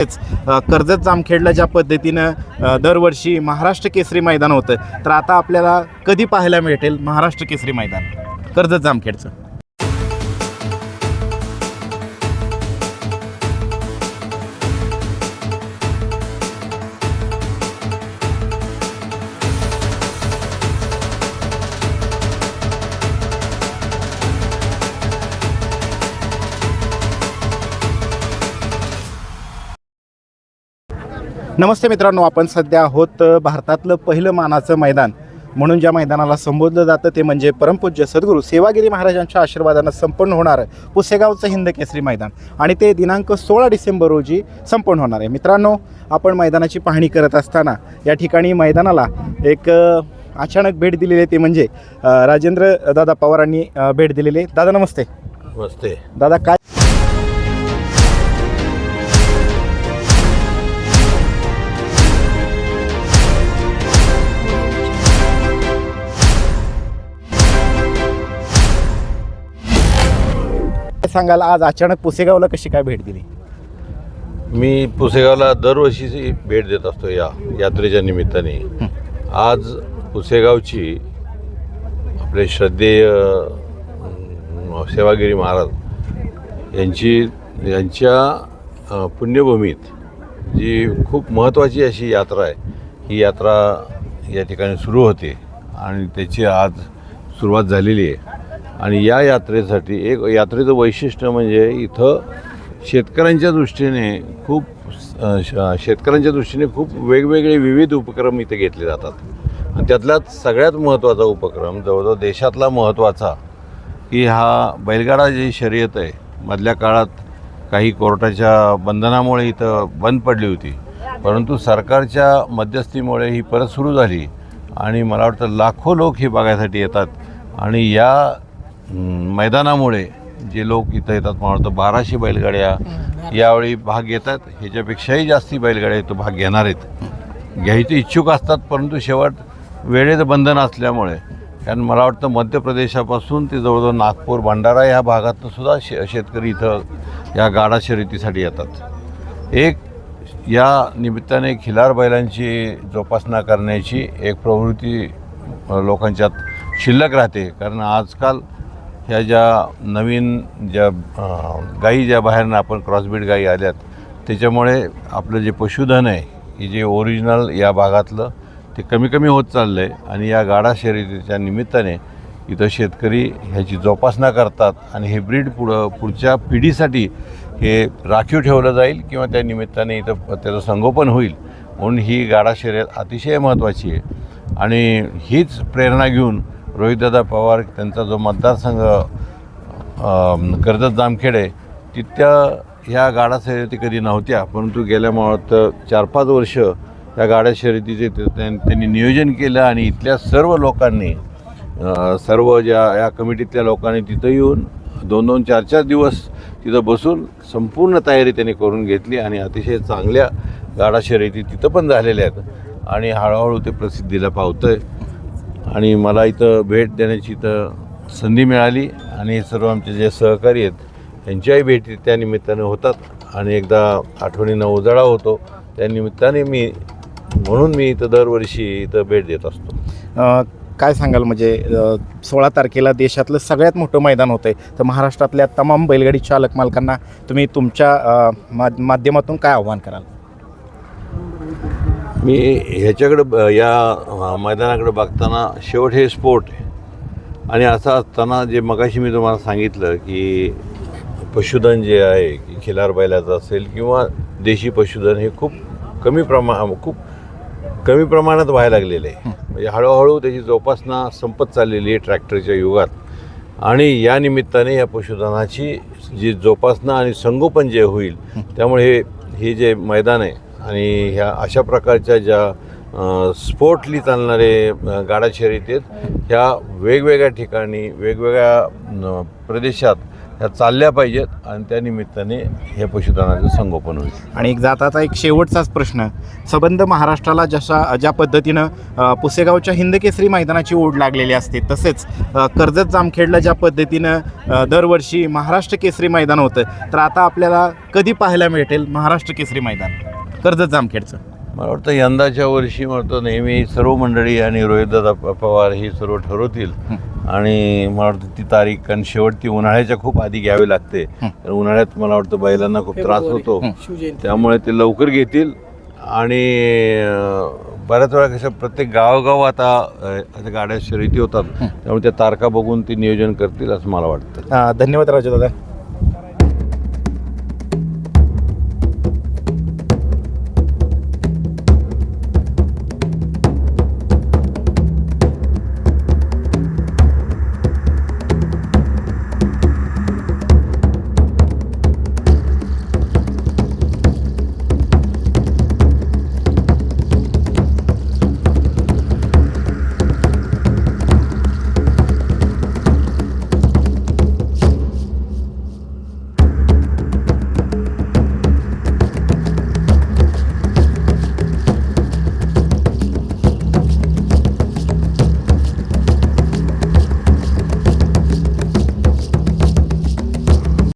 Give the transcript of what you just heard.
कर्जत जामखेडला ज्या पद्धतीनं दरवर्षी महाराष्ट्र केसरी मैदान होतं, तर आता आपल्याला कधी पाहायला मिळेल महाराष्ट्र केसरी मैदान कर्जत जामखेडचं? नमस्ते मित्रांनो, आपण सध्या आहोत भारतातलं पहिलं मानाचं मैदान म्हणून ज्या मैदानाला संबोधलं जातं ते म्हणजे परमपूज्य सद्गुरू सेवागिरी महाराजांच्या आशीर्वादानं संपन्न होणारं पुसेगावचं हिंद केसरी मैदान, आणि ते दिनांक 16 डिसेंबर रोजी संपन्न होणार आहे. मित्रांनो, आपण मैदानाची पाहणी करत असताना या ठिकाणी मैदानाला एक अचानक भेट दिलेली आहे, ते म्हणजे राजेंद्र दादा पवारांनी भेट दिलेली आहे. दादा नमस्ते. नमस्ते दादा, काय सांगाल, आज अचानक पुसेगावला कशी काय भेट दिली? मी पुसेगावला दरवर्षीची भेट देत असतो या यात्रेच्या निमित्ताने. आज पुसेगावची आपले श्रद्धेय सेवागिरी महाराज यांच्या पुण्यभूमीत जी खूप महत्त्वाची अशी यात्रा आहे, ही यात्रा या ठिकाणी सुरू होते आणि त्याची आज सुरुवात झालेली आहे. आणि या यात्रेसाठी एक यात्रेचं वैशिष्ट्य म्हणजे इथं शेतकऱ्यांच्या दृष्टीने खूप वेगवेगळे विविध उपक्रम इथे घेतले जातात. आणि त्यातलाच सगळ्यात महत्त्वाचा उपक्रम, जवळजवळ देशातला महत्त्वाचा, की हा बैलगाडा जी शर्यत आहे, मधल्या काळात काही कोर्टाच्या बंधनामुळे इथं बंद पडली होती, परंतु सरकारच्या मध्यस्थीमुळे ही परत सुरू झाली आणि मला वाटतं लाखो लोक हे बघायसाठी येतात. आणि या मैदानामुळे जे लोक इथं येतात, मला वाटतं 1200 बैलगाड्या यावेळी भाग घेतात. ह्याच्यापेक्षाही जास्ती बैलगाड्या इथं भाग घेणार आहेत, घ्यायचे इच्छुक असतात, परंतु शेवट वेळेचं बंधन असल्यामुळे, कारण मला वाटतं मध्य प्रदेशापासून ते जवळजवळ नागपूर भंडारा ह्या भागातून सुद्धा शेतकरी इथं या गाडा शर्यतीसाठी येतात. एक या निमित्ताने खिलार बैलांची जोपासना करण्याची एक प्रवृत्ती लोकांच्यात शिल्लक राहते. कारण आजकाल ह्या ज्या नवीन गायी ज्या बाहेरनं आपण क्रॉसब्रीड गायी आल्यात, त्याच्यामुळे आपलं जे पशुधन आहे, की जे ओरिजिनल या भागातलं, ते कमी कमी होत चाललं आहे. आणि या गाडा शर्यतीच्या निमित्ताने इथं शेतकरी ह्याची जोपासना करतात आणि हे ब्रीड पुढच्या पिढीसाठी हे राखीव ठेवलं जाईल किंवा त्या निमित्ताने इथं त्याचं संगोपन होईल, म्हणून ही गाडा शर्यत अतिशय महत्त्वाची आहे. आणि हीच प्रेरणा घेऊन रोहितदादा पवार, त्यांचा जो मतदारसंघ कर्जत जामखेड आहे, तिथल्या ह्या गाडा शर्यती कधी नव्हत्या, परंतु गेल्या मला 4-5 वर्ष या गाड्या शर्यतीचे त्यांनी नियोजन केलं. आणि इथल्या सर्व लोकांनी, सर्व या कमिटीतल्या लोकांनी तिथं येऊन 2-2, 4-4 दिवस तिथं बसून संपूर्ण तयारी त्यांनी करून घेतली. आणि अतिशय चांगल्या गाडा शर्यती तिथं पण झालेल्या आहेत आणि हळूहळू ते प्रसिद्धीला पावतं आहे. आणि मला इथं भेट देण्याची इथं संधी मिळाली आणि सर्व आमचे जे सहकारी आहेत त्यांच्याही भेटी त्या निमित्ताने होतात आणि एकदा आठवणीनं उजाळा होतो. त्या निमित्ताने म्हणून मी इथं दरवर्षी इथं भेट देत असतो. काय सांगाल, म्हणजे 16 तारखेला देशातलं सगळ्यात मोठं मैदान होतं आहे, तर महाराष्ट्रातल्या तमाम बैलगाडी चालक मालकांना तुम्ही तुमच्या माध्यमातून काय आव्हान कराल? मी ह्याच्याकडं, या मैदानाकडे बघताना, शेवट हे स्पोर्ट आहे. आणि असं असताना जे मगाशी मी तुम्हाला सांगितलं की पशुधन जे आहे, की खिलार बैलाचं असेल किंवा देशी पशुधन, हे खूप कमी प्रमाणात व्हायला लागलेलं आहे. म्हणजे हळूहळू त्याची जोपासना संपत चाललेली आहे ट्रॅक्टरच्या युगात. आणि या निमित्ताने या पशुधनाची जी जोपासना आणि संगोपन जे होईल, त्यामुळे हे जे मैदान आहे आणि ह्या अशा प्रकारच्या ज्या स्पोर्टली चालणारे गाडा शर्यती आहेत, ह्या वेगवेगळ्या ठिकाणी, वेगवेगळ्या प्रदेशात ह्या चालल्या पाहिजेत आणि त्या निमित्ताने हे पशुधनाचं संगोपन होईल. आणि एक जाताचा एक शेवटचाच प्रश्न, संबंध महाराष्ट्राला ज्या पद्धतीनं पुसेगावच्या हिंदकेसरी मैदानाची ओढ लागलेली असते, तसेच कर्जत जामखेडला ज्या पद्धतीनं दरवर्षी महाराष्ट्र केसरी मैदान होतं, तर आता आपल्याला कधी पाहायला मिळेल महाराष्ट्र केसरी मैदान कर्जत जामखेडचं? मला वाटतं यंदाच्या वर्षी म्हणतो नेहमी सर्व मंडळी आणि रोहितदादा पवार ही सर्व ठरवतील आणि मला वाटतं ती तारीख, कारण शेवट ती उन्हाळ्याच्या खूप आधी घ्यावी लागते. तर उन्हाळ्यात मला वाटतं बैलांना खूप त्रास होतो, त्यामुळे ते लवकर घेतील. आणि बऱ्याच वेळा कसं प्रत्येक गावोगाव आता गाड्या शर्यती होतात, त्यामुळे त्या तारखा बघून ती नियोजन करतील असं मला वाटतं. धन्यवाद राजू दादा.